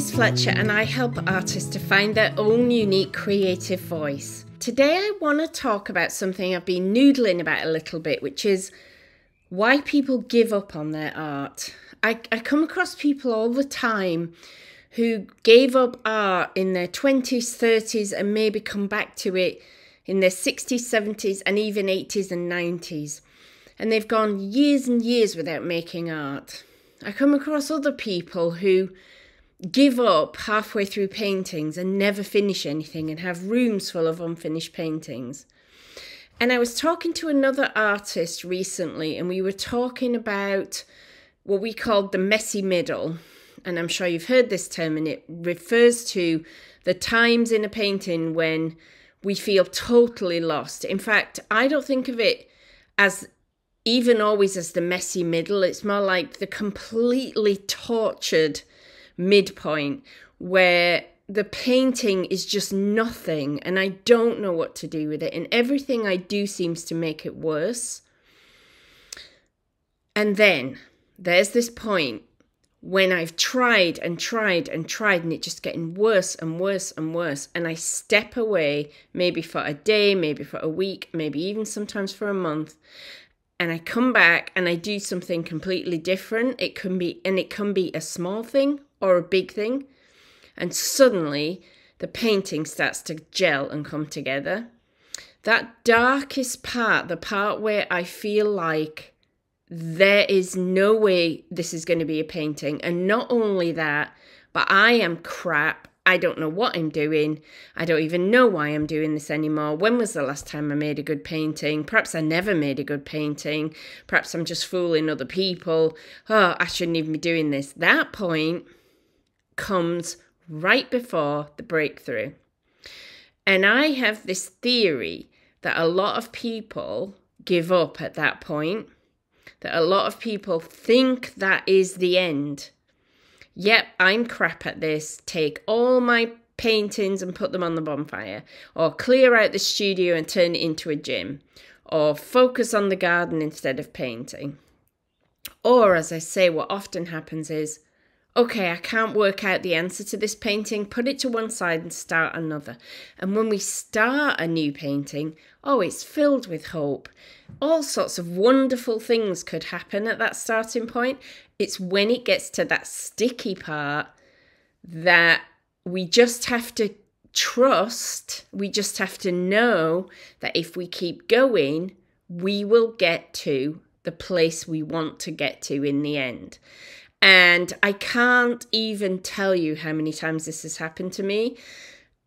Louise Fletcher, and I help artists to find their own unique creative voice. Today I want to talk about something I've been noodling about a little bit, which is why people give up on their art. I come across people all the time who gave up art in their 20s, 30s, and maybe come back to it in their 60s, 70s, and even 80s and 90s. And they've gone years and years without making art. I come across other people who give up halfway through paintings and never finish anything and have rooms full of unfinished paintings. And I was talking to another artist recently, and we were talking about what we called the messy middle. And I'm sure you've heard this term, and it refers to the times in a painting when we feel totally lost. In fact, I don't think of it as even always as the messy middle. It's more like the completely tortured midpoint where the painting is just nothing and I don't know what to do with it, and everything I do seems to make it worse. And then there's this point when I've tried and tried and tried, and it's just getting worse and worse and worse, and I step away, maybe for a day, maybe for a week, maybe even sometimes for a month, and I come back and I do something completely different. It can be a small thing or a big thing, and suddenly the painting starts to gel and come together. That darkest part, the part where I feel like there is no way this is going to be a painting, and not only that, but I am crap. I don't know what I'm doing. I don't even know why I'm doing this anymore. When was the last time I made a good painting? Perhaps I never made a good painting. Perhaps I'm just fooling other people. Oh, I shouldn't even be doing this. That point comes right before the breakthrough. And I have this theory that a lot of people give up at that point, that a lot of people think that is the end. Yep, I'm crap at this. Take all my paintings and put them on the bonfire, or clear out the studio and turn it into a gym, or focus on the garden instead of painting. Or, as I say, what often happens is, okay, I can't work out the answer to this painting, put it to one side and start another. And when we start a new painting, oh, it's filled with hope. All sorts of wonderful things could happen at that starting point. It's when it gets to that sticky part that we just have to trust, we just have to know that if we keep going, we will get to the place we want to get to in the end. And I can't even tell you how many times this has happened to me.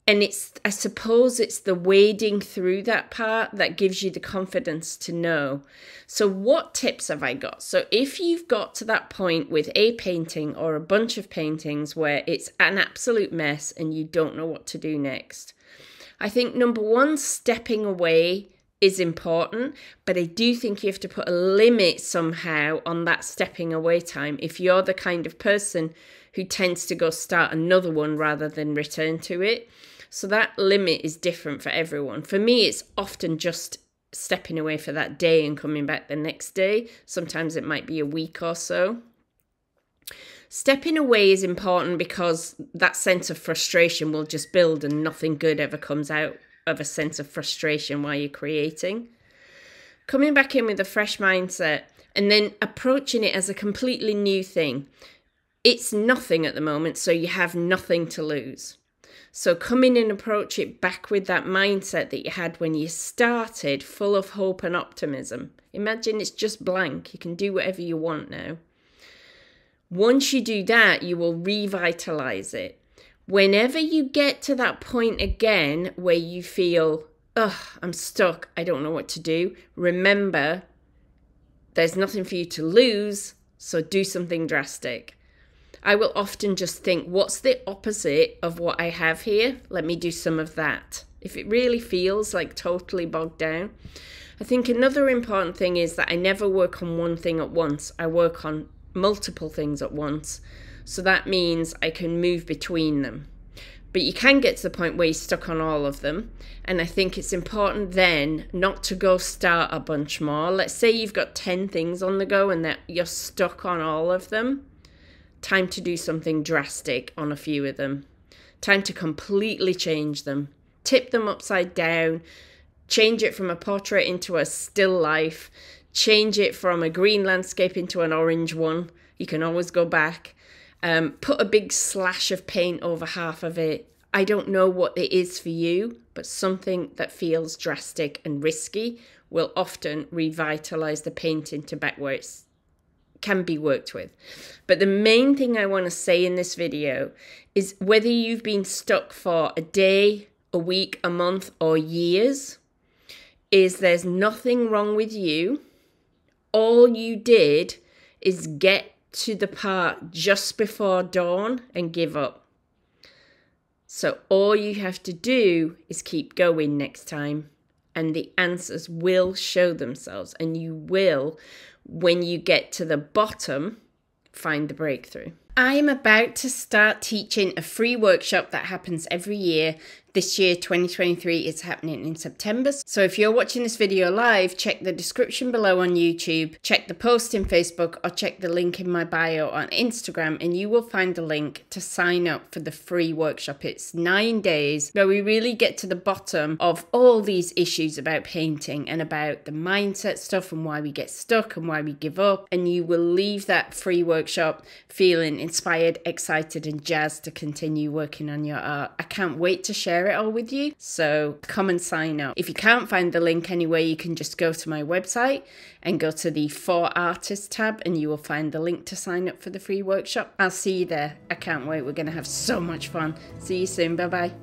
And I suppose it's the wading through that part that gives you the confidence to know. So what tips have I got? So if you've got to that point with a painting or a bunch of paintings where it's an absolute mess and you don't know what to do next, I think number one, stepping away is important, but I do think you have to put a limit somehow on that stepping away time if you're the kind of person who tends to go start another one rather than return to it. So that limit is different for everyone. For me, it's often just stepping away for that day and coming back the next day. Sometimes it might be a week or so. Stepping away is important because that sense of frustration will just build and nothing good ever comes out of a sense of frustration while you're creating. Coming back in with a fresh mindset and then approaching it as a completely new thing. It's nothing at the moment, so you have nothing to lose. So come in and approach it back with that mindset that you had when you started, full of hope and optimism. Imagine it's just blank. You can do whatever you want now. Once you do that, you will revitalize it. Whenever you get to that point again where you feel, ugh, I'm stuck, I don't know what to do, remember, there's nothing for you to lose, so do something drastic. I will often just think, what's the opposite of what I have here? Let me do some of that. If it really feels like totally bogged down. I think another important thing is that I never work on one thing at once. I work on multiple things at once. So that means I can move between them. But you can get to the point where you're stuck on all of them. And I think it's important then not to go start a bunch more. Let's say you've got 10 things on the go and that you're stuck on all of them. time to do something drastic on a few of them. Time to completely change them. Tip them upside down. Change it from a portrait into a still life. Change it from a green landscape into an orange one. You can always go back. Put a big slash of paint over half of it. I don't know what it is for you, but something that feels drastic and risky will often revitalize the painting to back where it can be worked with. But the main thing I want to say in this video is whether you've been stuck for a day, a week, a month, or years, is there's nothing wrong with you. All you did is get to the part just before dawn and give up. So all you have to do is keep going next time, and the answers will show themselves, and you will, when you get to the bottom, find the breakthrough. I am about to start teaching a free workshop that happens every year. This year, 2023, it's happening in September. So if you're watching this video live, check the description below on YouTube, check the post in Facebook, or check the link in my bio on Instagram, and you will find the link to sign up for the free workshop. It's 9 days where we really get to the bottom of all these issues about painting and about the mindset stuff and why we get stuck and why we give up. And you will leave that free workshop feeling inspired, excited, and jazzed to continue working on your art. I can't wait to share it all with you, so come and sign up. If you can't find the link anywhere, you can just go to my website and go to the For Artists tab, and you will find the link to sign up for the free workshop. I'll see you there. I can't wait. We're going to have so much fun. See you soon. Bye bye.